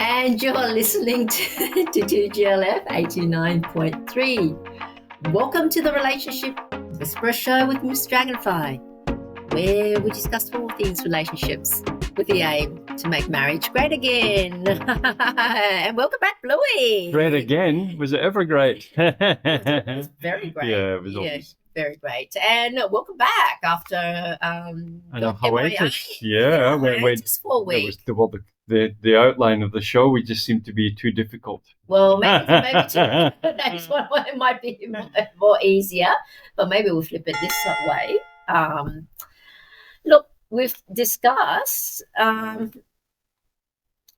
And you're listening to 2GLF 89.3. Welcome to the Relationship Whisperer Show with Miss Dragonfly, where we discuss all things relationships with the aim to make marriage great again. And welcome back, Bluey. Great again? Was it ever great? It was very great. Yeah, it was always. Very great. And welcome back after And a hiatus. Yeah, hiatus for a week. The outline of the show, we just seemed to be too difficult. Well, maybe the next one might be more easier, but maybe we'll flip it this way. Look, we've discussed.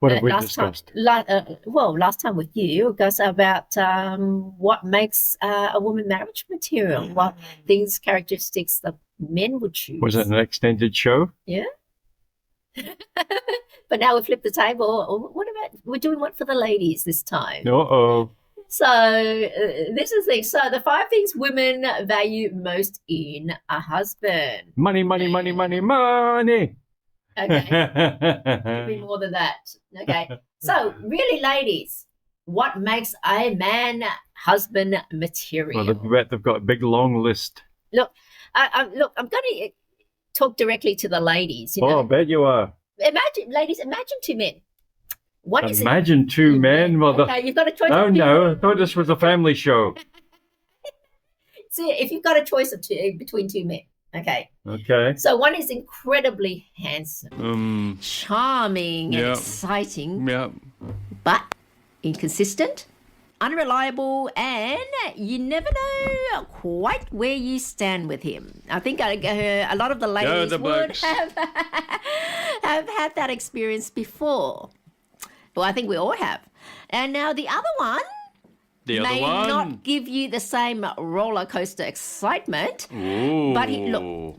What have we discussed? Last time with you, it goes about what makes a woman marriage material, what things, characteristics that men would choose. Was it an extended show? Yeah. But now we flip the table. What about, we're doing one for the ladies this time? Uh-oh. So this is the thing. So the 5 things women value most in a husband. Money, money, money, money, money. Okay. Maybe more than that. Okay. So really, ladies, what makes a man husband material? Well, they've got a big long list. Look, I'm going to talk directly to the ladies. You know? I bet you are. Imagine 2 men. Imagine 2 men. Well, okay, you've got a choice. Oh no, I thought this was a family show. See, if you've got a choice of between 2 men, okay. Okay. So one is incredibly handsome, charming, and exciting, but inconsistent, unreliable, and you never know quite where you stand with him. I think a lot of the ladies would have had that experience before. Well, I think we all have. And now the other one may not give you the same roller coaster excitement. Ooh.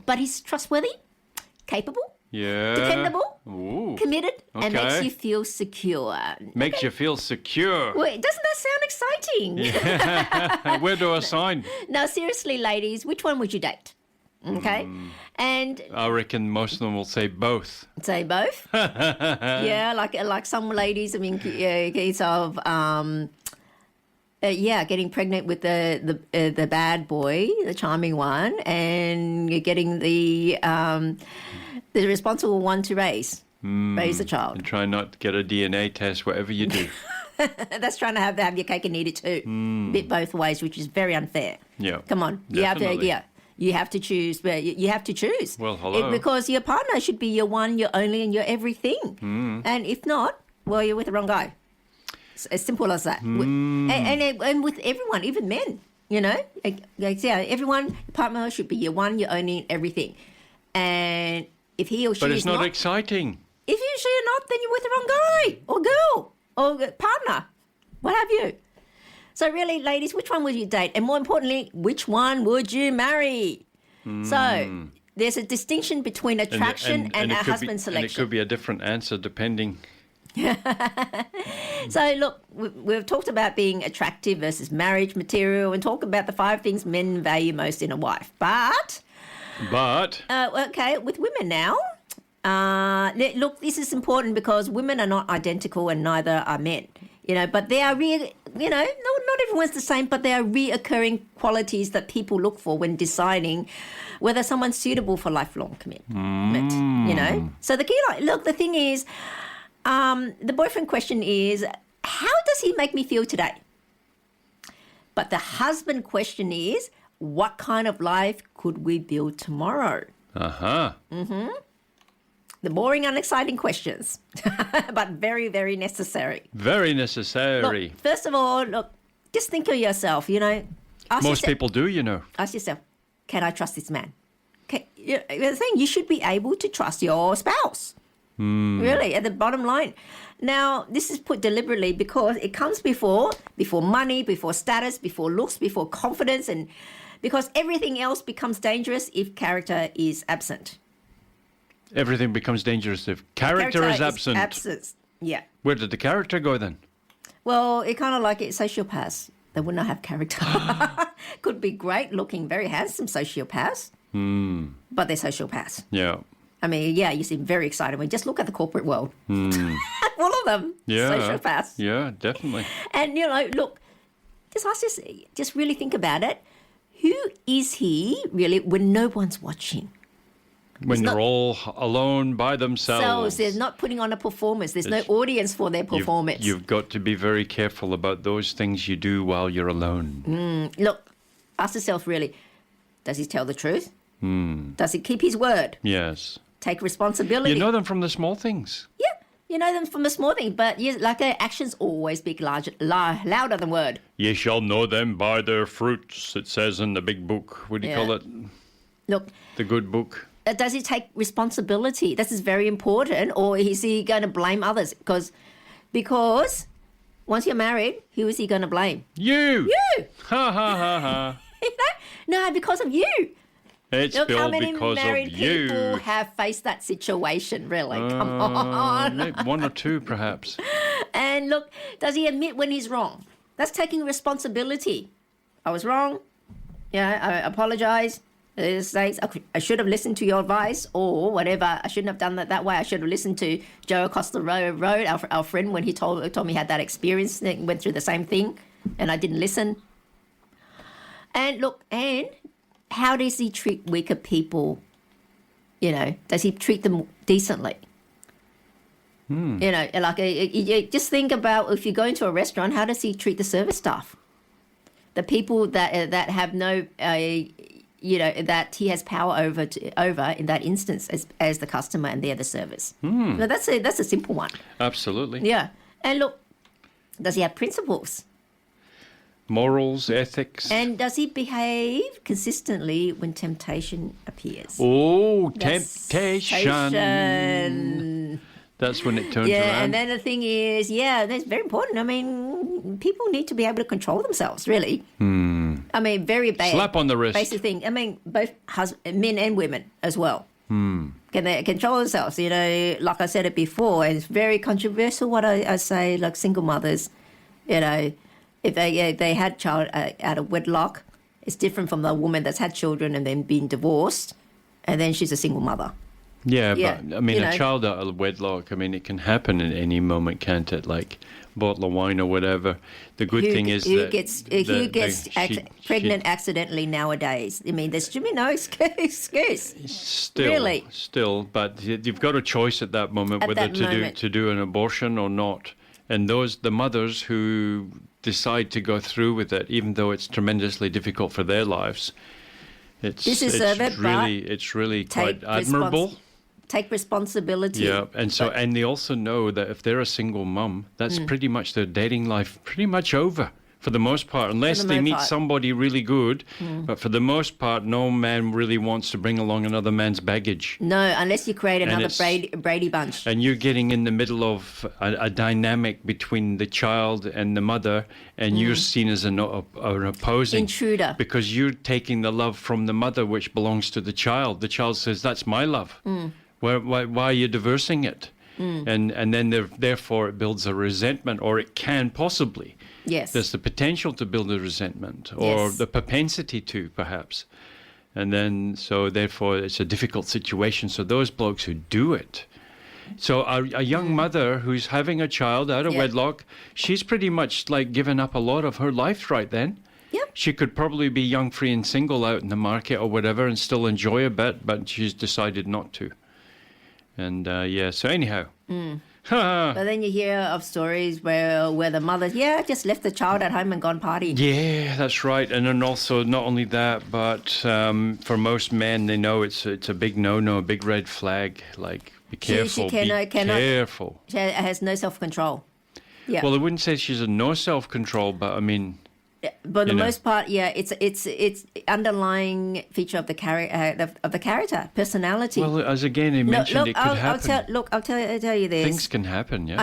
But he's trustworthy, capable, dependable, committed, and makes you feel secure. Makes you feel secure. Wait, doesn't that sound exciting? Yeah. Where do I sign? Now, seriously, ladies, which one would you date? Okay. And I reckon most of them will say both. Say both? Yeah, like some ladies, I mean, case of getting pregnant with the bad boy, the charming one, and you're getting the responsible one to raise the child. And try not to get a DNA test, whatever you do. That's trying to have your cake and eat it too. Bit both ways, which is very unfair. Yeah. Come on. Definitely. You have to choose. You have to choose. Well, hello. Because your partner should be your one, your only, and your everything. And if not, well, you're with the wrong guy. It's as simple as that. And with everyone, even men, you know. Everyone, partner should be your one, your only, and everything. And if he or she But it's is not exciting. If he or she are not, then you're with the wrong guy or girl or partner, what have you. So really, ladies, which one would you date? And more importantly, which one would you marry? So there's a distinction between attraction and a husband selection. And it could be a different answer depending. So look, we've talked about being attractive versus marriage material and talk about the 5 things men value most in a wife. But okay, with women now, look, this is important because women are not identical and neither are men. You know, but they are not everyone's the same, but there are reoccurring qualities that people look for when deciding whether someone's suitable for lifelong commitment, you know. So the thing is, the boyfriend question is, how does he make me feel today? But the husband question is, what kind of life could we build tomorrow? The boring, unexciting questions, but very, very necessary. Very necessary. Look, first of all, just think of yourself, you know. Most people do, you know. Ask yourself, can I trust this man? The thing, you should be able to trust your spouse. Really, at the bottom line. Now, this is put deliberately because it comes before money, before status, before looks, before confidence, and because everything else becomes dangerous if character is absent. Everything becomes dangerous if character is absent. Yeah. Where did the character go then? Well, it kind of like sociopaths. They would not have character. Could be great looking, very handsome sociopaths, but they're sociopaths. Yeah. I mean, yeah, you seem very excited when just look at the corporate world. Full of them. Yeah. Sociopaths. Yeah, definitely. And, look, just really think about it. Who is he really when no one's watching? When they're all alone by themselves. They're not putting on a performance. There's no audience for their performance. You've got to be very careful about those things you do while you're alone. Look, ask yourself really, does he tell the truth? Does he keep his word? Yes. Take responsibility. You know them from the small things. Yeah, you know them from the small thing, but actions always speak louder than word. Ye shall know them by their fruits, it says in the big book. What do you call it? Look. The good book. Does he take responsibility? This is very important. Or is he going to blame others? Because once you're married, who is he going to blame? You! You! Ha, ha, ha, ha. No, because of you. It's Look how built many because married of you. people have faced that situation, really. Come on. Maybe one or two, perhaps. And look, does he admit when he's wrong? That's taking responsibility. I was wrong. I apologize. I should have listened to your advice or whatever. I shouldn't have done that way. I should have listened to Joe across the road, our friend, when he told me he had that experience, went through the same thing, and I didn't listen. And look, how does he treat weaker people? Does he treat them decently? Just think about if you go into a restaurant, how does he treat the service staff? The people that have no, that he has power over in that instance as the customer, and they're the service. Now that's a simple one. Absolutely. Yeah, and look, does he have principles? Morals, ethics. And does he behave consistently when temptation appears? Oh, temptation. That's when it turns around. Yeah, and then the thing is, that's very important. I mean, people need to be able to control themselves, really. I mean, very bad. Slap on the wrist. Basic thing. I mean, both men and women as well. Can they control themselves? Like I said it before, and it's very controversial what I say, like single mothers, if they had child out of wedlock, it's different from the woman that's had children and then been divorced, and then she's a single mother. Yeah, but I mean, a child out of wedlock, I mean, it can happen at any moment, can't it? Like a bottle of wine or whatever. The good thing is who gets pregnant accidentally nowadays? I mean, there's no excuse. Still, but you've got a choice at that moment whether to do an abortion or not. And the mothers who decide to go through with it, even though it's tremendously difficult for their lives, it's really quite admirable. Take responsibility. Yeah, and they also know that if they're a single mum, that's pretty much their dating life pretty much over for the most part, unless they meet somebody really good. But for the most part, no man really wants to bring along another man's baggage. No, unless you create another Brady Bunch. And you're getting in the middle of a dynamic between the child and the mother, and you're seen as an opposing intruder, because you're taking the love from the mother, which belongs to the child. The child says, "That's my love." Why are you divorcing it? And then therefore it builds a resentment, or it can possibly. Yes. There's the potential to build a resentment, or the propensity to, perhaps. And then, so therefore, it's a difficult situation. So those blokes who do it. So a young mother who's having a child out of wedlock, she's pretty much like given up a lot of her life right then. Yeah. She could probably be young, free and single out in the market or whatever and still enjoy a bit, but she's decided not to. And so anyhow. But then you hear of stories where the mother, just left the child at home and gone partying. Yeah, that's right. And then also, not only that, but for most men, they know it's a big no-no, a big red flag. Like, be careful, be careful. She has no self-control. Yeah. Well, I wouldn't say she's a no self-control, but I mean... But the most part, it's underlying feature of the character, personality. Well, as again he mentioned, it could happen. I'll tell you this. Things can happen, yeah.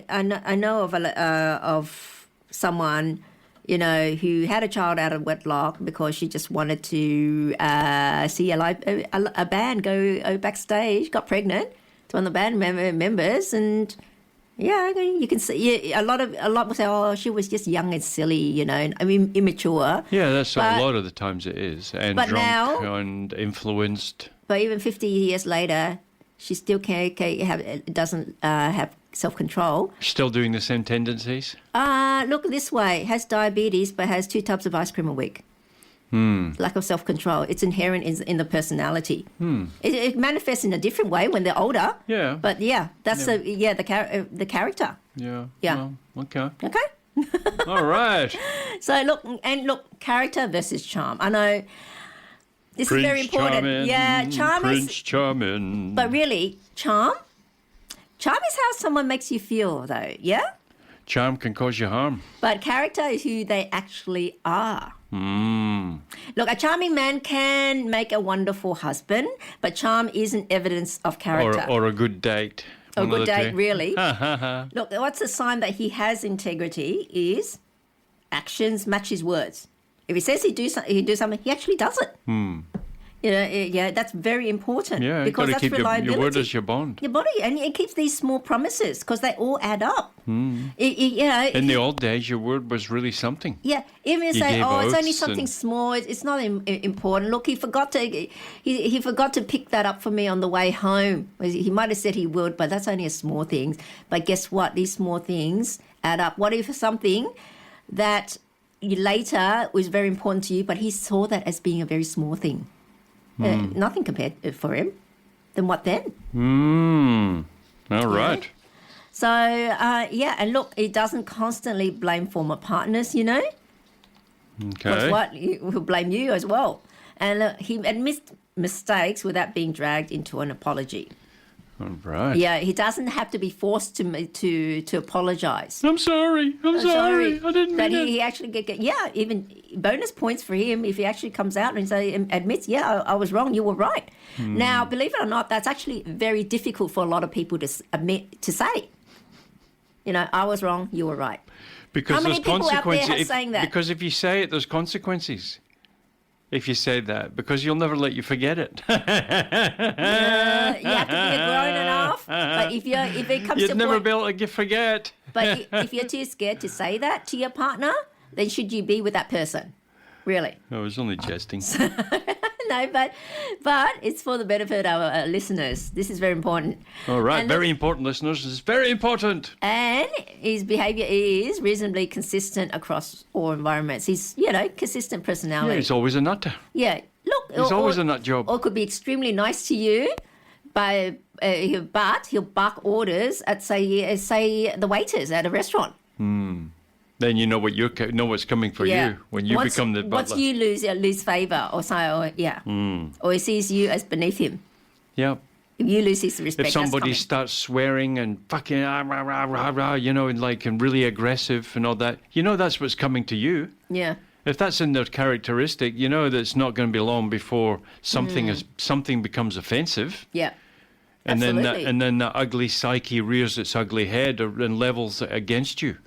I know of someone, who had a child out of wedlock because she just wanted to see a band go backstage, got pregnant. It's one of the band members, and. Yeah, you can see. A lot will say, "Oh, she was just young and silly," I mean, immature. Yeah, that's a lot of the times it is, and but drunk now, and influenced. But even 50 years later, she still doesn't have self-control. Still doing the same tendencies? Look this way. Has diabetes but has 2 tubs of ice cream a week. Lack of self-control. It's inherent in the personality. It manifests in a different way when they're older. Yeah. But that's the character. Yeah. Yeah. Well, okay. Okay. All right. So look, character versus charm. I know this is very important. Charming, Yeah, charm Prince is. Charming. But really, charm is how someone makes you feel, though. Yeah. Charm can cause you harm. But character is who they actually are. Look, a charming man can make a wonderful husband, but charm isn't evidence of character. Or a good date. A One good of the date, two. really. Look, what's a sign that he has integrity is actions match his words. If he says he'd do something, he actually does it. You know, that's very important. Yeah, because you've got to that's keep reliability. your word as your bond. Your body, and it keeps these small promises because they all add up. You know, In the old days, your word was really something. yeah, even if you You say, gave "Oh, it's only oaths something and- small. It's not important." Look, he forgot to pick that up for me on the way home. He might have said he would, but that's only a small thing. But guess what? These small things add up. What if something that later was very important to you, but he saw that as being a very small thing? Nothing compared for him. Then what then? All right. So, and look, he doesn't constantly blame former partners, you know. Because Okay. what? He will blame you as well. And look, he admits mistakes without being dragged into an apology. All right. Yeah, he doesn't have to be forced to apologise. I'm sorry. I'm sorry. I didn't But mean it. he actually even bonus points for him if he actually comes out and admits, I was wrong, you were right. Now, believe it or not, that's actually very difficult for a lot of people to to say. You know, I was wrong, you were right. Because How many there's people out there consequences. have saying that? Because if you say it, there's consequences. If you say that, because you'll never let you forget it. You have to be grown enough. But if it comes You'd to never point, be able to forget. but if you're too scared to say that to your partner, then should you be with that person? Really? I was only jesting. No, but it's for the benefit of our listeners. This is very important. All right, And very important, listeners. It's very important. And his behaviour is reasonably consistent across all environments. He's, consistent Yeah, personality. he's always a nutter. Yeah, look. He's always a nut job. Or could be extremely nice to you, but he'll bark orders at say the waiters at a restaurant. Then you know what's coming for you when you become the butler. Once you lose favour or so, or he sees you as beneath him. Yeah. If you lose his respect, If somebody that's starts swearing and fucking rah, rah, rah, rah, and really aggressive and all that, that's what's coming to you. coming. Yeah. If that's in their characteristic, that it's not going to be long before something becomes offensive. Yeah. And Absolutely. then that ugly psyche rears its ugly head and levels against you.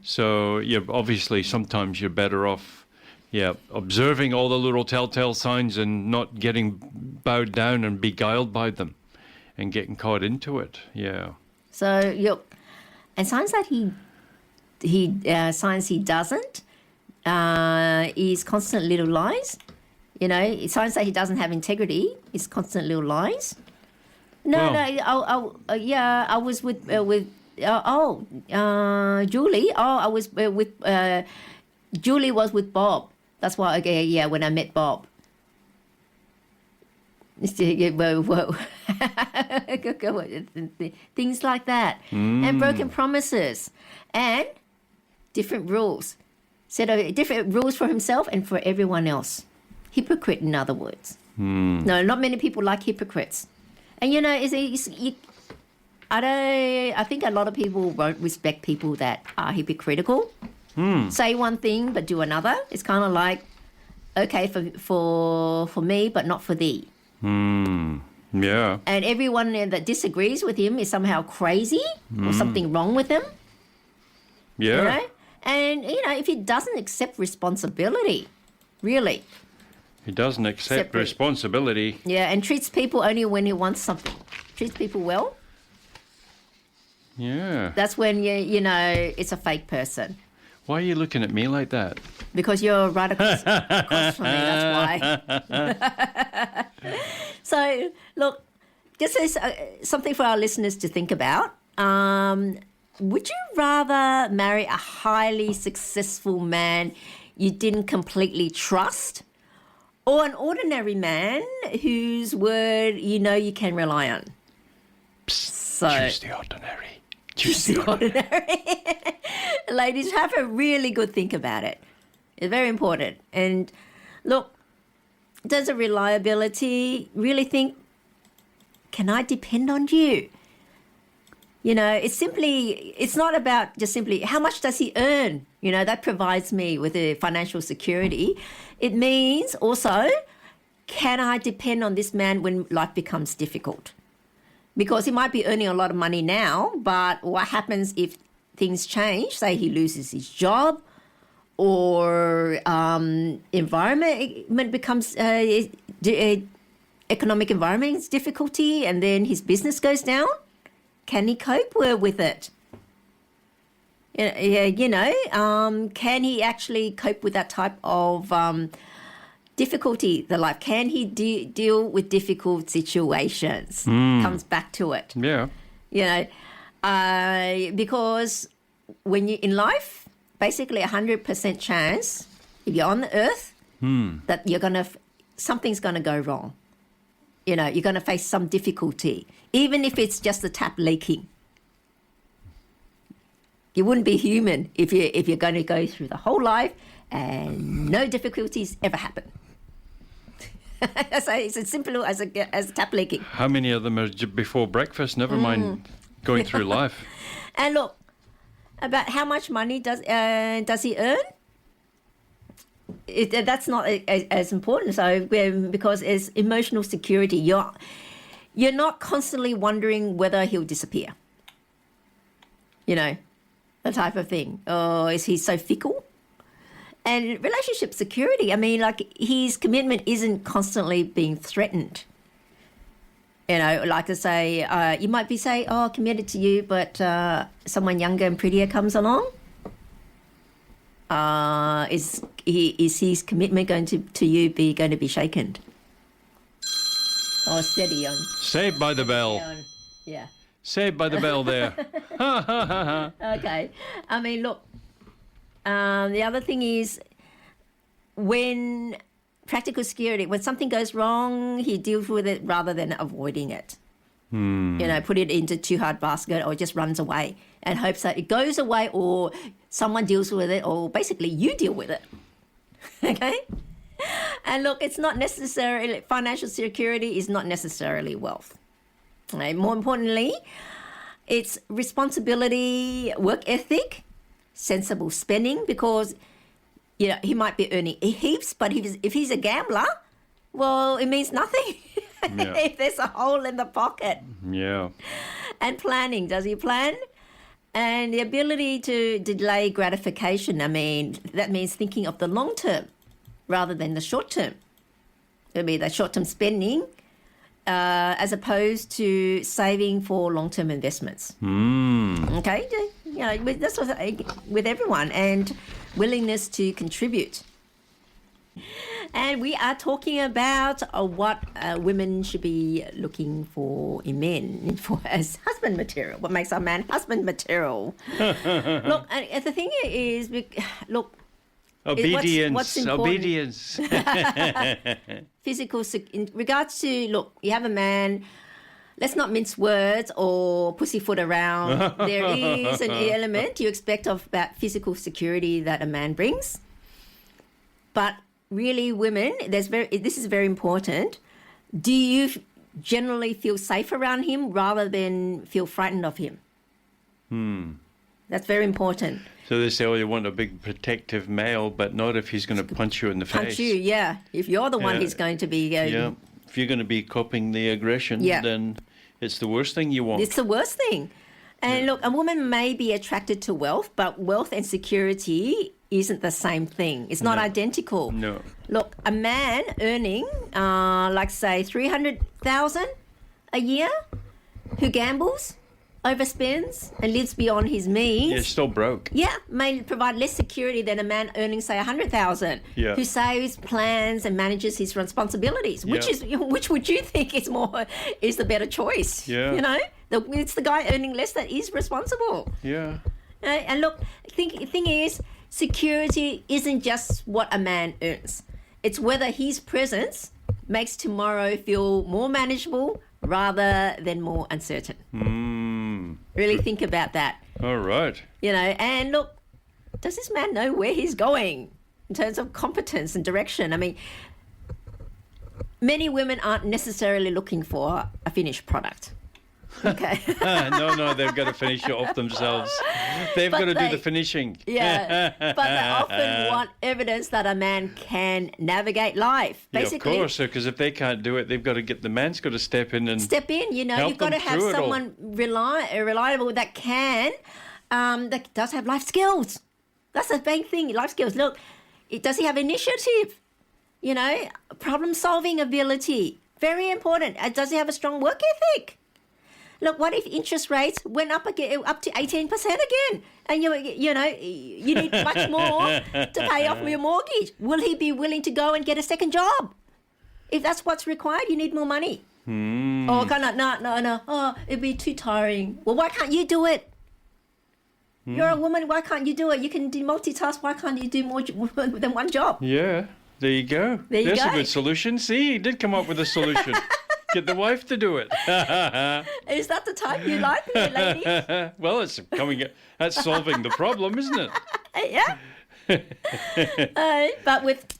So obviously sometimes you're better off, observing all the little telltale signs and not getting bowed down and beguiled by them, and getting caught into it. Yeah. So and signs that signs he doesn't is constant little lies. Signs that he doesn't have integrity is constant little lies. No, Well- I was with Julie. I was with Julie was with Bob. That's why. When I met Bob. Whoa. Things like that, and broken promises, and different rules. Set of different rules for himself and for everyone else. Hypocrite, in other words. No, not many people like hypocrites. And I think a lot of people won't respect people that are hypocritical. Say one thing but do another. It's kind of like, okay, for me but not for thee. Yeah. And everyone that disagrees with him is somehow crazy or something wrong with him. Yeah. And if he doesn't accept responsibility, really. He doesn't accept Separate. responsibility. Yeah, and treats people only when he wants something. Treats people well. Yeah. That's when it's a fake person. Why are you looking at me like that? Because you're right across from me, that's why. So, look, this is something for our listeners to think about. Would you rather marry a highly successful man you didn't completely trust, or an ordinary man whose word you can rely on? Choose the ordinary. Choose the ordinary. Ladies, have a really good think about it. It's very important. And look, does the reliability really think, can I depend on you? It's not about just simply how much does he earn? That provides me with a financial security. It means also, can I depend on this man when life becomes difficult? Because he might be earning a lot of money now, but what happens if things change? Say he loses his job, or environment becomes economic environment difficulty, and then his business goes down. Can he cope with it? Can he actually cope with that type of difficulty? Life, can he deal with difficult situations? Comes back to it. Yeah. Because when you in life, basically 100% chance, if you're on the earth, that something's gonna go wrong. You're gonna face some difficulty, even if it's just the tap leaking. You wouldn't be human if you're going to go through the whole life and no difficulties ever happen. So it's as simple as tap leaking. How many of them are before breakfast? Never mind going through life. And look, about how much money does he earn? That's not as important. So because it's emotional security, you're not constantly wondering whether he'll disappear. The type of thing. Oh, is he so fickle? And relationship security, his commitment isn't constantly being threatened. Like I say, you might be saying, committed to you, but someone younger and prettier comes along. Is his commitment going to you going to be shaken? Oh, steady on. Saved by the bell. Yeah. Saved by the bell there. Okay. Look, the other thing is when practical security, when something goes wrong, he deals with it rather than avoiding it. Put it into too hard basket or just runs away and hopes that it goes away or someone deals with it or basically you deal with it. Okay? And look, it's not necessarily, financial security is not necessarily wealth. Okay? More importantly, it's responsibility, work ethic, sensible spending, because he might be earning heaps, but if he's a gambler, well, it means nothing. Yeah. If there's a hole in the pocket. Yeah. And planning, does he plan? And the ability to delay gratification, that means thinking of the long term rather than the short term. It'll be the short term spending as opposed to saving for long term investments. Okay? That's with everyone, and willingness to contribute. And we are talking about what women should be looking for in men as husband material. What makes a man husband material? Look, the thing is, look. Obedience. What's important? Obedience. Physical, in regards to, look, you have a man. Let's not mince words or pussyfoot around. There is an element you expect of that physical security that a man brings. But really, women, this is very important. Do you generally feel safe around him rather than feel frightened of him? That's very important. So they say, you want a big protective male, but not if he's going to punch you in the face. Punch you, yeah. If you're the one who's going to be... yeah. If you're going to be copying the aggression, then it's the worst thing you want. It's the worst thing. And look, a woman may be attracted to wealth, but wealth and security isn't the same thing. It's not identical. No. Look, a man earning, say, $300,000 a year who gambles, overspends and lives beyond his means. You're still broke. Yeah, may provide less security than a man earning, say, 100,000, who saves, plans, and manages his responsibilities. Which would you think is the better choice? Yeah. You know, it's the guy earning less that is responsible. Yeah. And look, the thing is, security isn't just what a man earns. It's whether his presence makes tomorrow feel more manageable rather than more uncertain. Really think about that. All right. You know, and look, does this man know where he's going in terms of competence and direction? I mean, many women aren't necessarily looking for a finished product. Okay. No, they've got to finish it off themselves. They've got to do the finishing. Yeah, but they often want evidence that a man can navigate life. Basically, of course, because if they can't do it, they've got to get the man's got to step in. You know, you've got to have someone reliable that does have life skills. That's the main thing, life skills. Look, does he have initiative? You know, problem-solving ability, very important. Does he have a strong work ethic? Look, what if interest rates went up to 18% again, and you need much more to pay off your mortgage? Will he be willing to go and get a second job? If that's what's required, you need more money. Oh, no. Oh, it'd be too tiring. Well, why can't you do it? You're a woman. Why can't you do it? You can do multitask. Why can't you do more than one job? Yeah, there you go. There's a good solution. See, he did come up with a solution. Get the wife to do it. Is that the type you like, ladies? Well, that's solving the problem, isn't it? Yeah. But with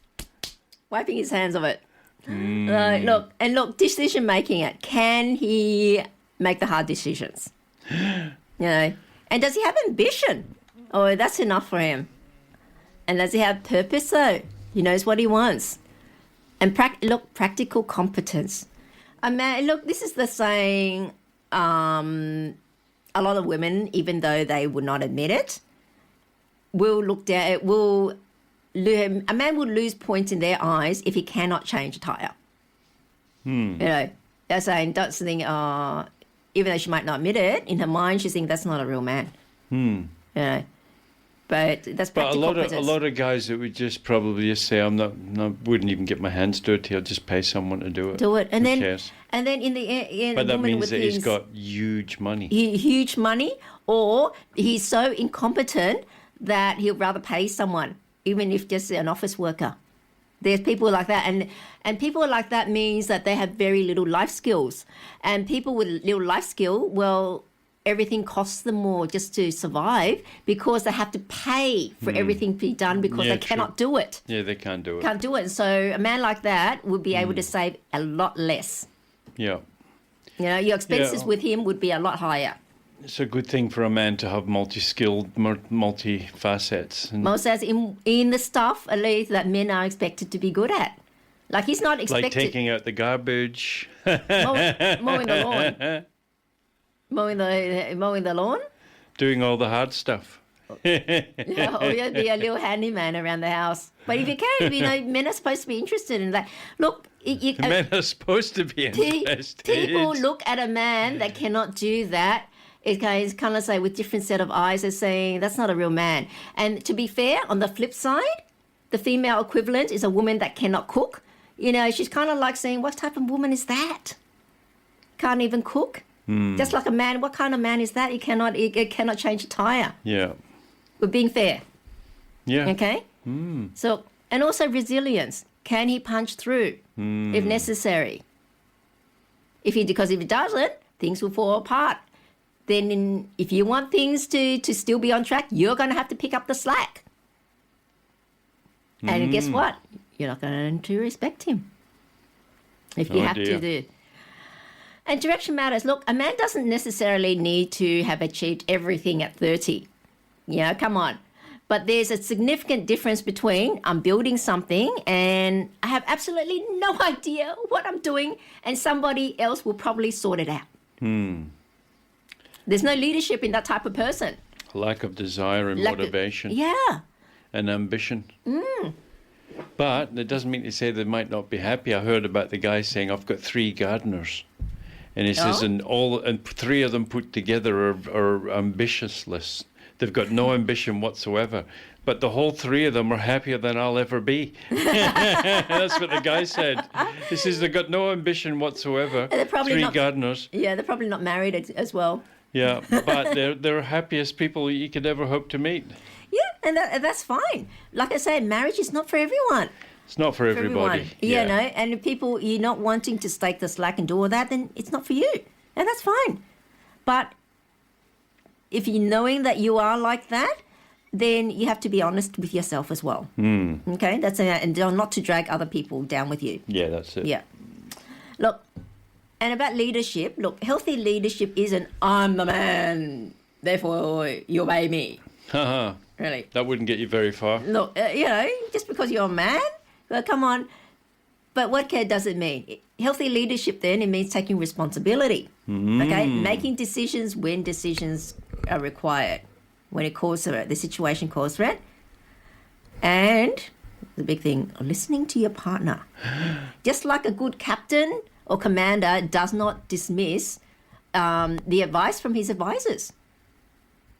wiping his hands of it. Look, decision making it. Can he make the hard decisions? You know, and does he have ambition? Oh, that's enough for him. And does he have purpose though? He knows what he wants. And practical competence. Look, this is the saying. A lot of women, even though they would not admit it, will look down. A man will lose points in their eyes if he cannot change a tire. You know, they're saying that's the thing. Even though she might not admit it, in her mind she's thinking that's not a real man. You know. But that's practical competence. A lot of guys that would just probably just say, wouldn't even get my hands dirty. I'll just pay someone to do it. And then in the end, but that means that he's got huge money. Huge money, or he's so incompetent that he'll rather pay someone, even if just an office worker. There's people like that, and people like that means that they have very little life skills, and people with little life skill, well, everything costs them more just to survive because they have to pay for everything to be done because they cannot do it. Yeah, they can't do it. Can't do it. And so a man like that would be able to save a lot less. Yeah. You know, your expenses with him would be a lot higher. It's a good thing for a man to have multi-skilled, multi-facets. Most as in the stuff, at least, that men are expected to be good at. Like he's not expected... Like taking out the garbage. Mowing the lawn. Mowing the lawn? Doing all the hard stuff. Or you'd be a little handyman around the house. But if you can, you know, men are supposed to be interested in that. Look, men are supposed to be interested. People look at a man that cannot do that. It's kind of say with different set of eyes, they're saying that's not a real man. And to be fair, on the flip side, the female equivalent is a woman that cannot cook. You know, she's kind of like saying, what type of woman is that? Can't even cook. Just like a man, what kind of man is that? He cannot change a tire. Yeah. We're being fair. Yeah. Okay? So, and also resilience. Can he punch through if necessary? Because if he doesn't, things will fall apart. Then if you want things to still be on track, you're going to have to pick up the slack. And guess what? You're not going to respect him. If you have to do. And direction matters. Look, a man doesn't necessarily need to have achieved everything at 30. You know, come on. But there's a significant difference between I'm building something and I have absolutely no idea what I'm doing and somebody else will probably sort it out. There's no leadership in that type of person. Lack of desire and motivation. Yeah. And ambition. But it doesn't mean to say they might not be happy. I heard about the guy saying, I've got 3 gardeners. And he says, and three of them put together are ambitionless. They've got no ambition whatsoever. But the whole three of them are happier than I'll ever be. That's what the guy said. He says they've got no ambition whatsoever. And they're probably three not, gardeners. Yeah, they're probably not married as well. Yeah, but they're happiest people you could ever hope to meet. Yeah, and that's fine. Like I say, marriage is not for everyone. It's not for everybody. Yeah. You know, and if people, you're not wanting to stake the slack and do all that, then it's not for you. And that's fine. But if you're knowing that you are like that, then you have to be honest with yourself as well. Okay? That's and not to drag other people down with you. Yeah, that's it. Yeah. Look, and about leadership, look, healthy leadership isn't, I'm the man, therefore you obey me. Really. That wouldn't get you very far. Look, you know, just because you're a man, well, come on. But what does it mean? Healthy leadership then, it means taking responsibility. Okay? Making decisions when decisions are required, when it calls for it, the situation calls for it. And the big thing, listening to your partner. Just like a good captain or commander does not dismiss the advice from his advisors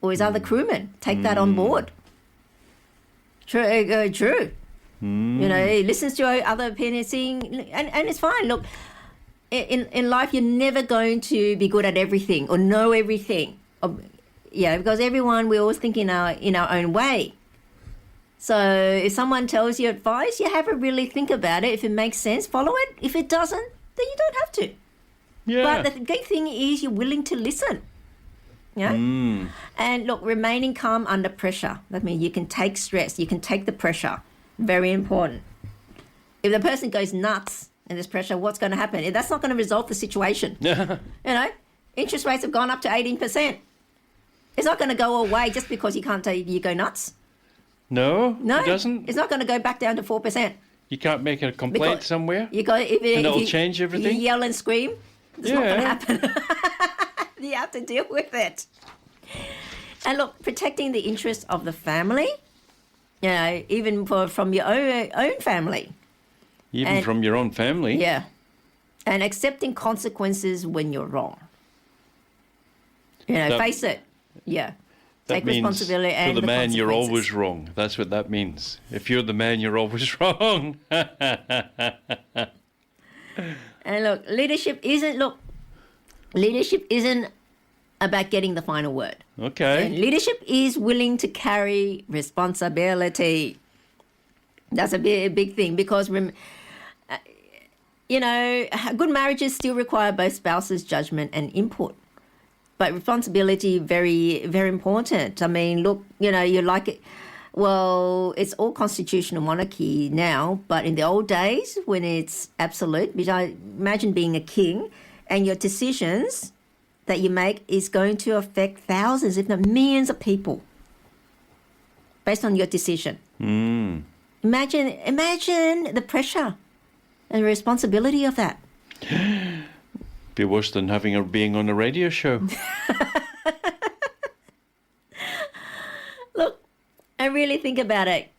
or his other crewmen. Take that on board. True. You know, he listens to other opinions, and it's fine. Look, in life, you're never going to be good at everything or know everything. Because everyone, we always think in our own way. So if someone tells you advice, you have to really think about it. If it makes sense, follow it. If it doesn't, then you don't have to. Yeah. But the great thing is you're willing to listen. Yeah. And look, remaining calm under pressure. That means you can take stress, you can take the pressure. Very important. If the person goes nuts in this pressure, what's going to happen? That's not going to resolve the situation. You know, interest rates have gone up to 18%. It's not going to go away just because you go nuts. No, it doesn't. It's not going to go back down to 4%. You can't make a complaint somewhere? And it'll change everything? You yell and scream, it's not going to happen. You have to deal with it. And look, protecting the interests of the family, you know, even from your own family. Even from your own family? Yeah. And accepting consequences when you're wrong. You know, face it. Yeah. Take responsibility and for the man, you're always wrong. That's what that means. If you're the man, you're always wrong. And look, leadership isn't about getting the final word. Okay. And leadership is willing to carry responsibility. That's a big thing because, you know, good marriages still require both spouses' judgment and input. But responsibility, very, very important. I mean, look, you know, you like it. Well, it's all constitutional monarchy now, but in the old days when it's absolute, which I imagine being a king, and your decisions that you make is going to affect thousands, if not millions of people based on your decision. Imagine the pressure and the responsibility of that. Be worse than being on a radio show. Look, I really think about it.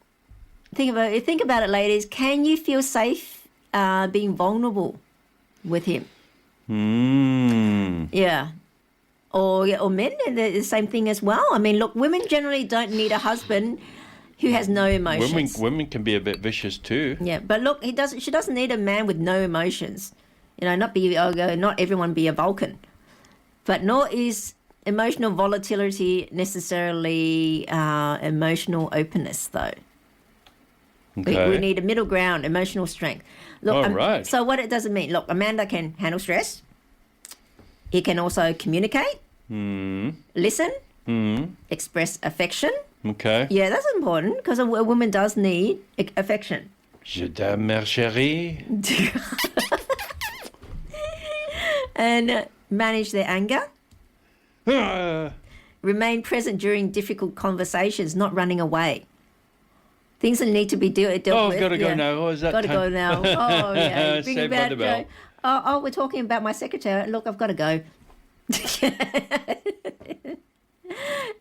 Think about it, ladies. Can you feel safe being vulnerable with him? Yeah. Or men, the same thing as well. I mean, look, women generally don't need a husband who has no emotions. Women can be a bit vicious too. Yeah, but look, she doesn't need a man with no emotions. You know, not everyone be a Vulcan. But nor is emotional volatility necessarily emotional openness, though. Okay. We need a middle ground, emotional strength. Look, right. So what it doesn't mean, look, Amanda can handle stress. He can also communicate, listen, express affection. Okay. Yeah, that's important because a woman does need affection. Je t'aime, ma chérie. And manage their anger. Remain present during difficult conversations, not running away. Things that need to be dealt with. I've got to go now. Oh, is that got to go now. Oh, yeah. Saved we're talking about my secretary. Look, I've got to go.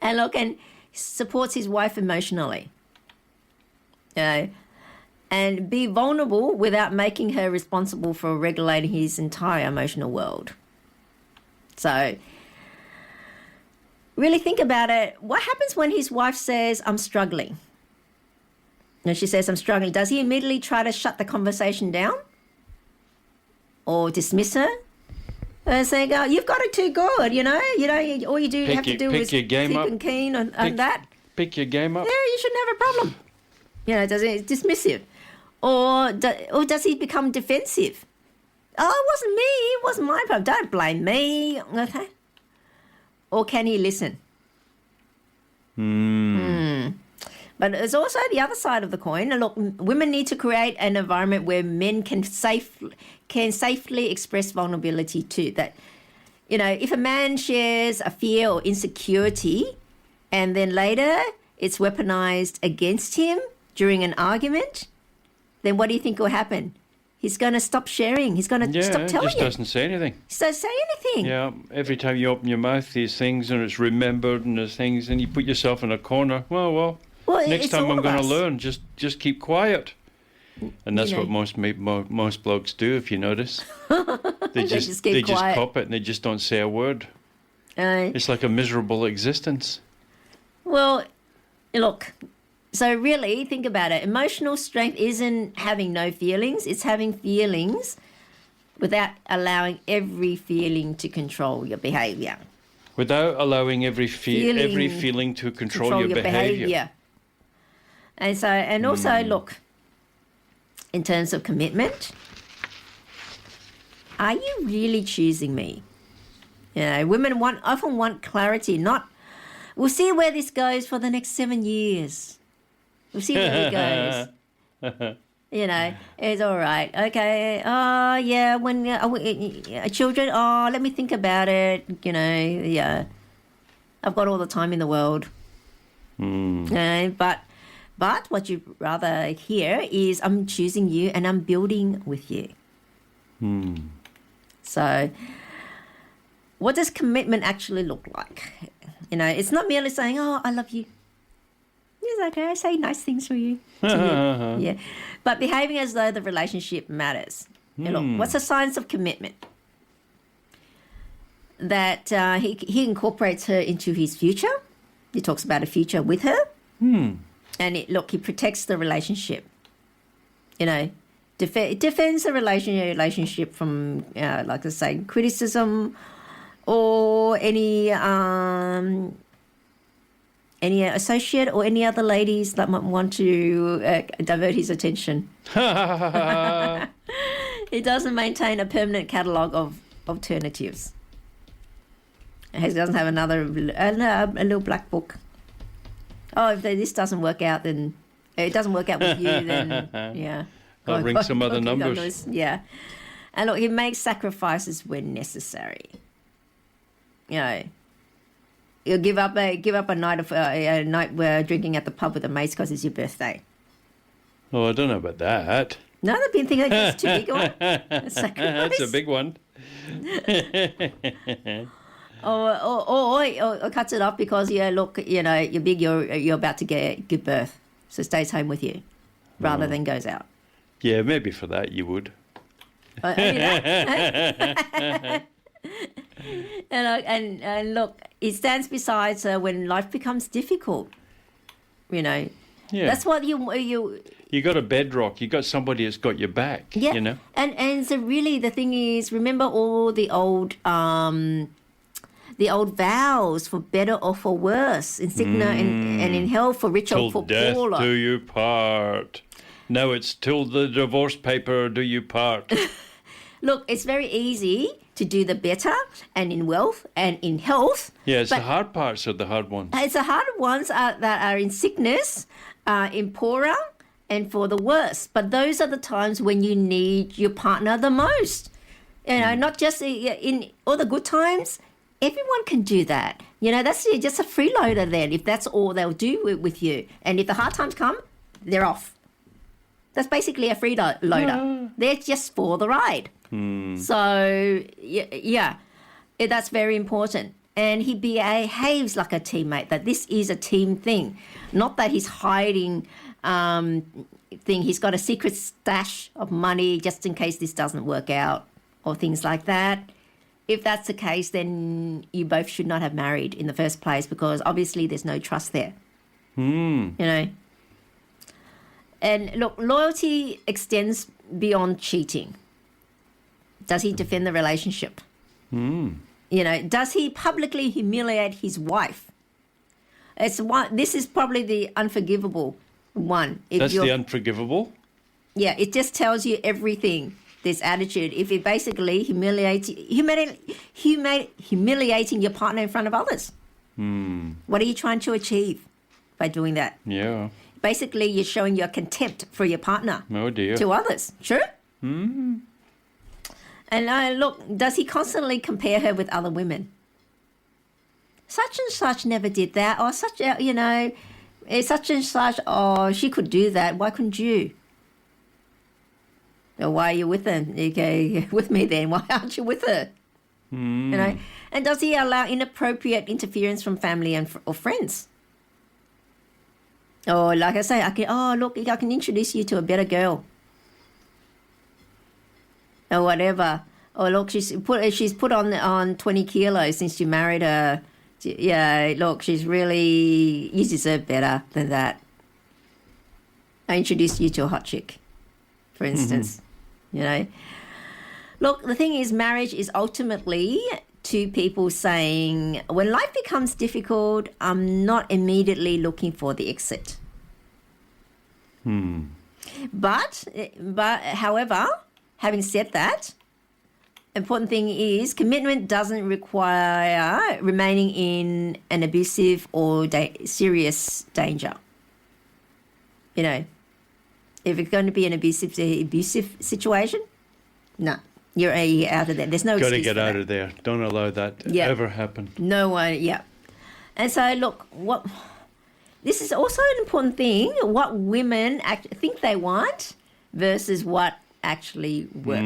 And look, and supports his wife emotionally. You know, and be vulnerable without making her responsible for regulating his entire emotional world. So really think about it. What happens when his wife says, I'm struggling? And she says, I'm struggling. Does he immediately try to shut the conversation down or dismiss her? And saying, oh, you've got it too good, you know, all you do have to do is keep and keen on that. Pick your game up. Yeah, you shouldn't have a problem. You know, does he dismissive? Or does he become defensive? Oh, it wasn't me. It wasn't my problem. Don't blame me. Okay. Or can he listen? But there's also the other side of the coin. Look, women need to create an environment where men can safely express vulnerability too. That, you know, if a man shares a fear or insecurity and then later it's weaponized against him during an argument, then what do you think will happen? He's going to stop sharing. He's going to stop telling you. He just doesn't say anything. He doesn't say anything. Yeah, every time you open your mouth, these things, and it's remembered, and there's things, and you put yourself in a corner. Well, next time I'm going to learn. Just keep quiet. And that's what most blokes do, if you notice. They just cop it, and they just don't say a word. It's like a miserable existence. Well, look. So really, think about it. Emotional strength isn't having no feelings. It's having feelings without allowing every feeling to control your behaviour. Without allowing every feeling to control your behaviour. And also, look, in terms of commitment, are you really choosing me? You know, women often want clarity, not, we'll see where this goes for the next 7 years. We'll see where it goes. You know, it's all right. Okay. Oh, yeah. When children, let me think about it. You know, yeah. I've got all the time in the world. But what you rather hear is, I'm choosing you and I'm building with you. So what does commitment actually look like? You know, it's not merely saying, oh, I love you. It's okay, I say nice things for you. Yeah. But behaving as though the relationship matters. Look, what's the signs of commitment? That he incorporates her into his future. He talks about a future with her. And he protects the relationship. You know, defends the relationship from, like I say, criticism or any associate or any other ladies that might want to divert his attention. He doesn't maintain a permanent catalogue of alternatives. He doesn't have a little black book. Oh, if this doesn't work out, then it doesn't work out with you, then yeah. I'll ring some other numbers. Yeah. And look, he makes sacrifices when necessary. You know, you'll give up a night where drinking at the pub with the mates because it's your birthday. Oh, I don't know about that. No, they've been thinking it's too big one. That's a big one. or cuts it off because look, you know, you're big, you're about to give birth, so stays home with you rather than goes out. Yeah, maybe for that you would. And look, he stands beside her when life becomes difficult. You know, that's what you got a bedrock. You got somebody that's got your back. Yeah, you know. And so really, the thing is, remember all the old vows for better or for worse, in sickness and in health, for richer or for poorer. Till death do you part. Now it's till the divorce paper do you part. Look, it's very easy to do the better and in wealth and in health. Yeah, it's the hard parts are the hard ones. It's the hard ones that are in sickness, in poorer, and for the worse. But those are the times when you need your partner the most. You know, not just in all the good times. Everyone can do that. You know, that's just a freeloader then, if that's all they'll do with you. And if the hard times come, they're off. That's basically a freeloader. They're just for the ride. So, yeah, that's very important. And he behaves like a teammate, that this is a team thing. Not that he's hiding thing. He's got a secret stash of money just in case this doesn't work out or things like that. if that's the case, then you both should not have married in the first place because obviously there's no trust there. You know. And look, loyalty extends beyond cheating. Does he defend the relationship? You know, does he publicly humiliate his wife? This is probably the unforgivable one. That's the unforgivable? Yeah, it just tells you everything, this attitude. If it basically humiliating your partner in front of others. What are you trying to achieve by doing that? Yeah. Basically, you're showing your contempt for your partner to others. True? And look, does he constantly compare her with other women? Such and such never did that, or such, you know, such and such, oh, she could do that. Why couldn't you? Or why are you with her? Okay, with me then. Why aren't you with her? You know? And does he allow inappropriate interference from family or friends? Or like I say, I can introduce you to a better girl. Or whatever. Or look, she's put on 20 kilos since you married her. Yeah, look, you deserve better than that. I introduced you to a hot chick, for instance. You know. Look, the thing is, marriage is ultimately two people saying, when life becomes difficult, I'm not immediately looking for the exit. But however, having said that, important thing is commitment doesn't require remaining in an abusive or serious danger. You know, if it's going to be an abusive situation, no. You're out of there. There's no excuse. Got to get out of there. Don't allow that to ever happen. No one, And so, look, this is also an important thing, what women think they want versus what actually work.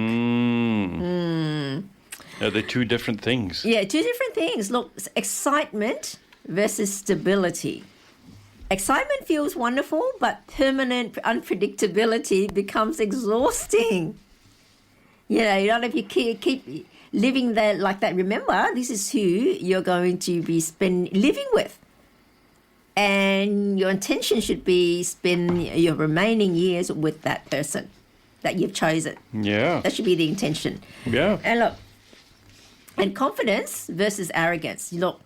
Are they two different things? Yeah, two different things. Look, excitement versus stability. Excitement feels wonderful, but permanent unpredictability becomes exhausting. You know, if you keep living that like that, remember, this is who you're going to be living with. And your intention should be spend your remaining years with that person that you've chosen. Yeah. That should be the intention. Yeah. And look, and confidence versus arrogance. Look,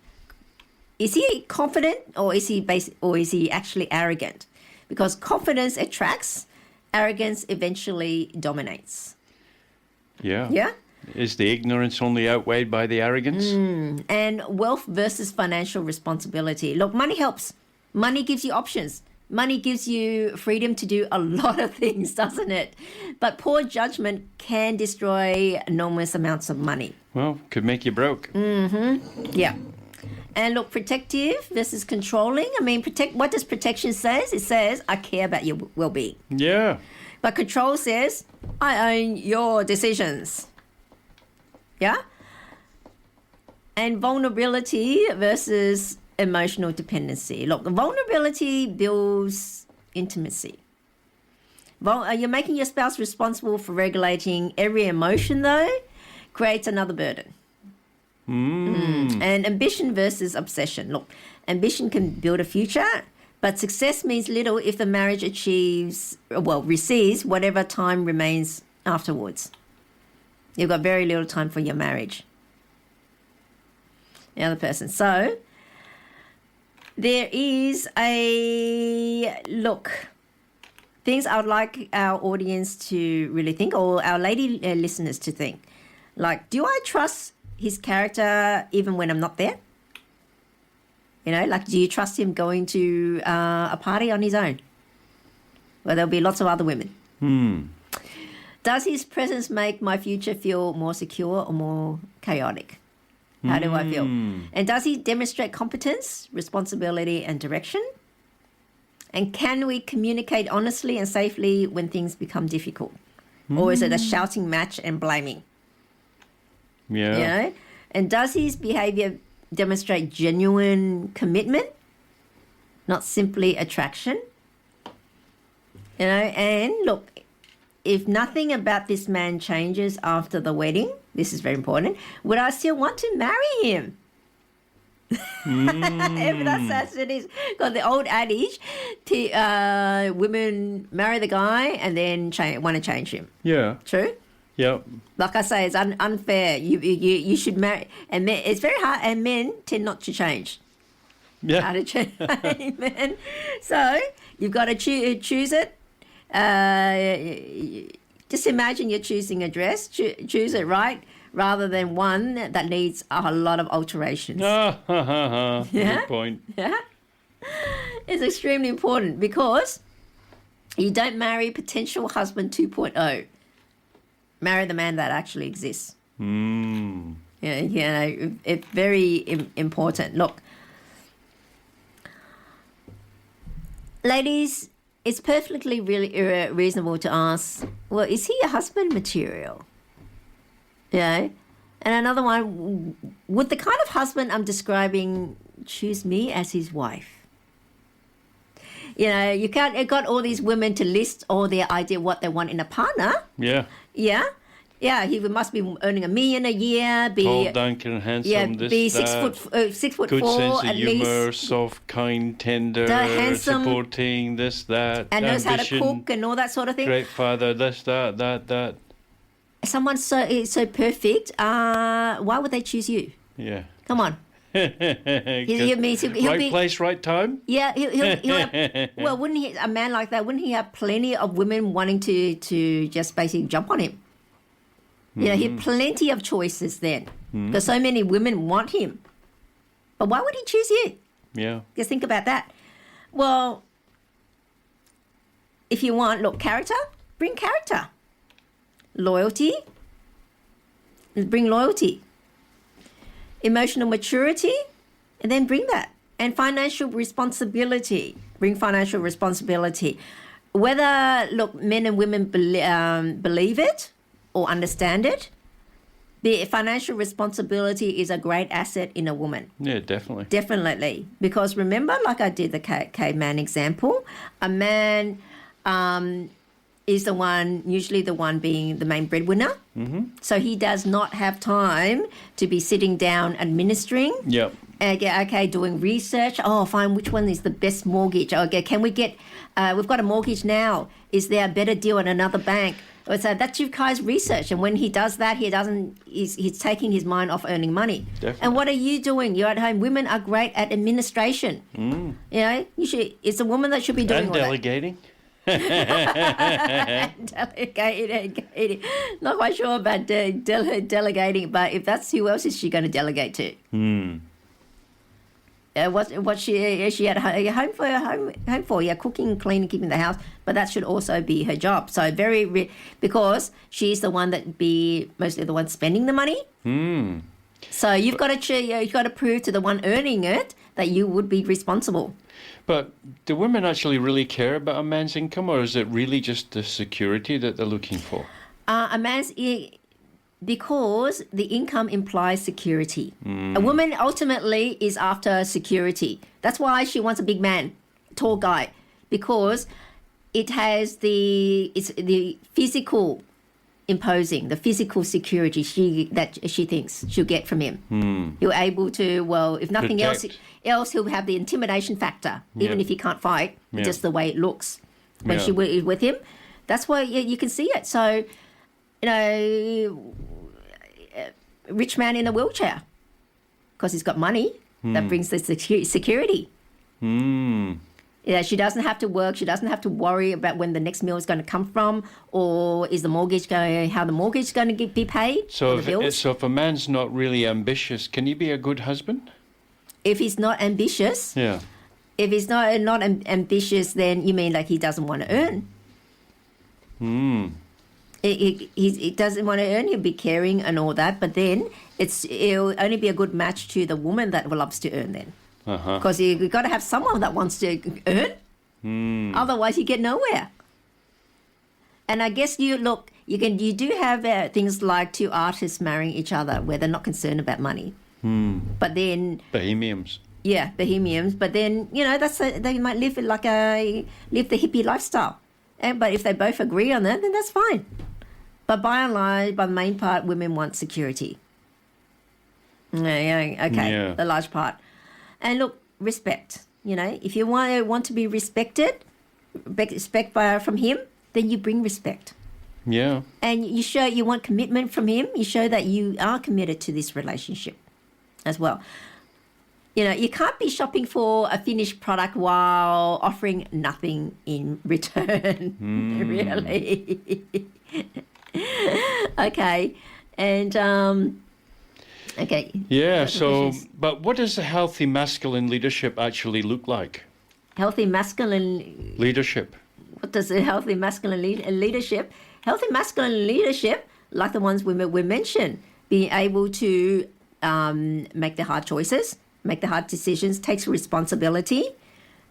is he confident or is he actually arrogant? Because confidence attracts, arrogance eventually dominates. Yeah. Yeah? Is the ignorance only outweighed by the arrogance? And wealth versus financial responsibility. Look, money helps. Money gives you options. Money gives you freedom to do a lot of things, doesn't it? But poor judgment can destroy enormous amounts of money. Well, could make you broke. Yeah. And look, protective versus controlling. I mean, what does protection say? It says, I care about your well-being. Yeah. But control says, I own your decisions. Yeah? And vulnerability versus emotional dependency. Look, vulnerability builds intimacy. You're making your spouse responsible for regulating every emotion, though, creates another burden. And ambition versus obsession. Look, ambition can build a future, but success means little if the marriage receives whatever time remains afterwards. You've got very little time for your marriage. The other person. So, there is things I would like our audience to really think, or our lady listeners to think. Like, do I trust his character even when I'm not there? You know, like, do you trust him going to a party on his own? Where there'll be lots of other women. Does his presence make my future feel more secure or more chaotic? How do I feel? And does he demonstrate competence, responsibility, and direction? And can we communicate honestly and safely when things become difficult? Or is it a shouting match and blaming? Yeah. You know? And does his behavior demonstrate genuine commitment, not simply attraction? You know, and look, if nothing about this man changes after the wedding, this is very important, would I still want to marry him? If that's as it is. Got the old adage, women marry the guy and then want to change him. Yeah. True? Yeah. Like I say, it's unfair. You should marry, and men, it's very hard, and men tend not to change. Yeah. How to change, men. So you've got to choose it. Just imagine you're choosing a dress. Choose it right, rather than one that needs a lot of alterations. Yeah? Good point. Yeah. It's extremely important because you don't marry potential husband 2.0. Marry the man that actually exists. It's very important. Look, ladies, it's perfectly really reasonable to ask, well, is he a husband material? And another one, would the kind of husband I'm describing choose me as his wife? You can't. You've got all these women to list all their idea what they want in a partner. Yeah. Yeah. He must be earning $1 million a year. Be tall, dank, handsome. Be 6'4" good sense at of humor, least. soft, kind, tender, handsome, supporting this, that, and knows how to ambition, cook and all that sort of thing. Great father, this, that. Someone so perfect. Why would they choose you? Yeah. Come on. He'll Right place, right time. Yeah, well, wouldn't he? A man like that, wouldn't he have plenty of women wanting to just basically jump on him? He had plenty of choices then, because so many women want him. But why would he choose you? Yeah. Just think about that. Well, if you want, character, bring character. Loyalty, bring loyalty. Emotional maturity, and then bring that. And financial responsibility, bring financial responsibility. Whether, men and women believe it or understand it, the financial responsibility is a great asset in a woman. Yeah, definitely. Definitely. Because remember, like I did the caveman example, a man is usually the one being the main breadwinner. So he does not have time to be sitting down administering. Yep. Okay, doing research. Oh, fine, which one is the best mortgage? Okay, can we get, we've got a mortgage now. Is there a better deal at another bank? So that's your guy's research. And when he does that, he's taking his mind off earning money. Definitely. And what are you doing? You're at home. Women are great at administration. It's a woman that should be doing and all delegating. Delegating. Not quite sure about delegating, but if that's who else is she going to delegate to? What she at home for? Yeah, cooking, cleaning, keeping the house, but that should also be her job. So because she's the one that be mostly the one spending the money. So you've got to prove to the one earning it that you would be responsible. But do women actually really care about a man's income, or is it really just the security that they're looking for? Because the income implies security. A woman ultimately is after security. That's why she wants a big man, tall guy, because it's the physical imposing, the physical security that she thinks she'll get from him. You're able to, if nothing else, he'll have the intimidation factor, even if he can't fight, just the way it looks when she is with him. That's why you can see it. So, rich man in a wheelchair, because he's got money, that brings the security. She doesn't have to work. She doesn't have to worry about when the next meal is going to come from, or is how the mortgage is going to be paid. So if a man's not really ambitious, can he be a good husband? If he's not ambitious, if he's not ambitious, then you mean like he doesn't want to earn. He doesn't want to earn. He'll be caring and all that, but then it'll only be a good match to the woman that loves to earn then. Because you've got to have someone that wants to earn. Otherwise, you get nowhere. And I guess you do have things like two artists marrying each other where they're not concerned about money. But then bohemians. Yeah, bohemians. But then they might live the hippie lifestyle, But if they both agree on that, then that's fine. But by and large, by the main part, women want security. Yeah, okay, Yeah. the large part. And look, respect. You know, if you want to be respected, from him, then you bring respect. Yeah. And you show you want commitment from him. You show that you are committed to this relationship as well. You know, you can't be shopping for a finished product while offering nothing in return. Really. Okay. And, okay. Yeah, so, but what does a healthy masculine leadership actually look like? Healthy masculine Leadership. What does a healthy masculine leadership? Healthy masculine leadership, like the ones we mentioned, being able to make the hard choices, make the hard decisions, takes responsibility.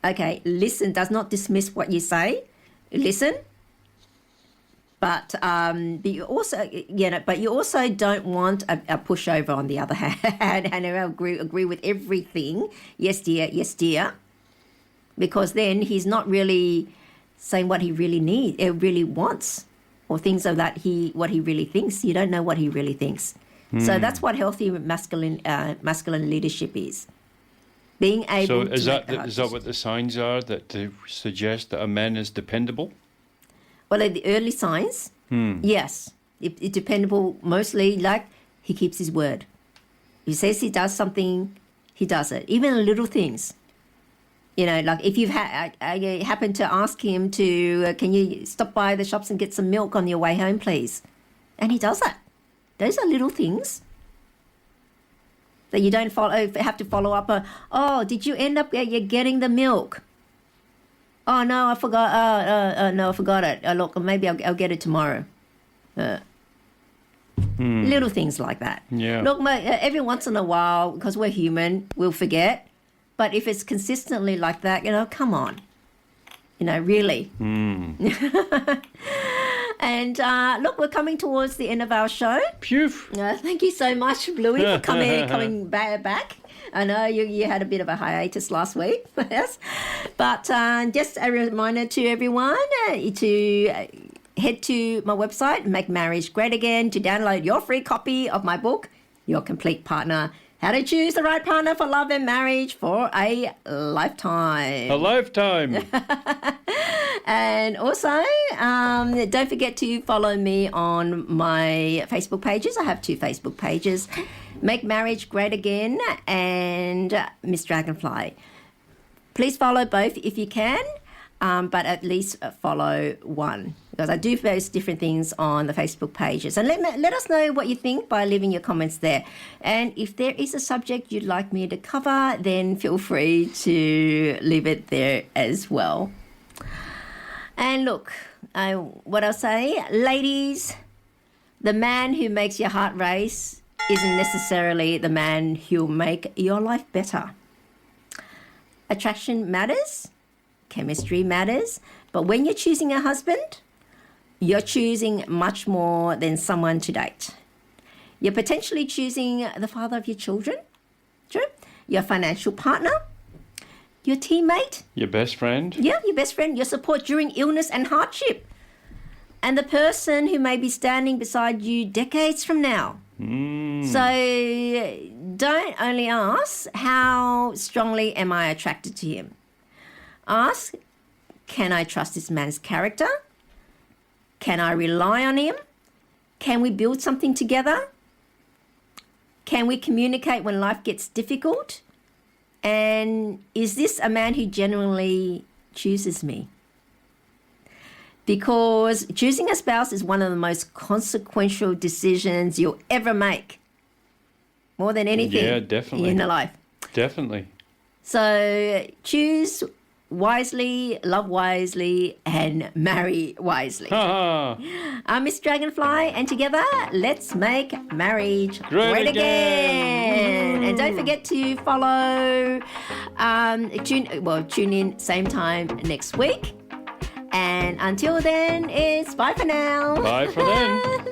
Okay, listen, does not dismiss what you say. Listen. But you also don't want a pushover on the other hand, and I agree with everything. Yes, dear. Because then he's not really saying what he really wants, or things of that what he really thinks. You don't know what he really thinks. So that's what healthy masculine leadership is. Being able to is that what the signs are that suggest that a man is dependable? Well, the early signs, yes. It's dependable mostly, like he keeps his word. If he says he does something, he does it. Even the little things. You know, like if you've I happen to ask him to, can you stop by the shops and get some milk on your way home, please? And he does that. Those are little things that you don't have to follow up on. Oh, did you end up getting the milk? Oh, no, I forgot. No, I forgot it. Look, maybe I'll get it tomorrow. Little things like that. Yeah. Look, every once in a while, because we're human, we'll forget. But if it's consistently like that, you know, come on. You know, really. And look, we're coming towards the end of our show. Phew. Thank you so much, Bluey, for coming back. I know you had a bit of a hiatus last week. Yes. But just a reminder to everyone to head to my website, Make Marriage Great Again, to download your free copy of my book, Your Complete Partner, How to Choose the Right Partner for Love and Marriage for a Lifetime. A lifetime. And also, don't forget to follow me on my Facebook pages. I have 2 Facebook pages, Make Marriage Great Again and Miss Dragonfly. Please follow both if you can, but at least follow one, because I do post different things on the Facebook pages. And let us know what you think by leaving your comments there. And if there is a subject you'd like me to cover, then feel free to leave it there as well. And look, what I'll say, ladies, the man who makes your heart race isn't necessarily the man who'll make your life better. Attraction matters, chemistry matters, but when you're choosing a husband, you're choosing much more than someone to date. You're potentially choosing the father of your children, true, your financial partner, your teammate. Your best friend. Yeah, your best friend, your support during illness and hardship. And the person who may be standing beside you decades from now. So don't only ask, how strongly am I attracted to him? Ask, can I trust this man's character? Can I rely on him? Can we build something together? Can we communicate when life gets difficult? And is this a man who genuinely chooses me? Because choosing a spouse is one of the most consequential decisions you'll ever make. More than anything in life. Definitely. So choose wisely, love wisely, and marry wisely. I'm Miss Dragonfly, and together, let's make marriage great again. And don't forget to follow, tune in same time next week. And until then, it's bye for now. Bye for then.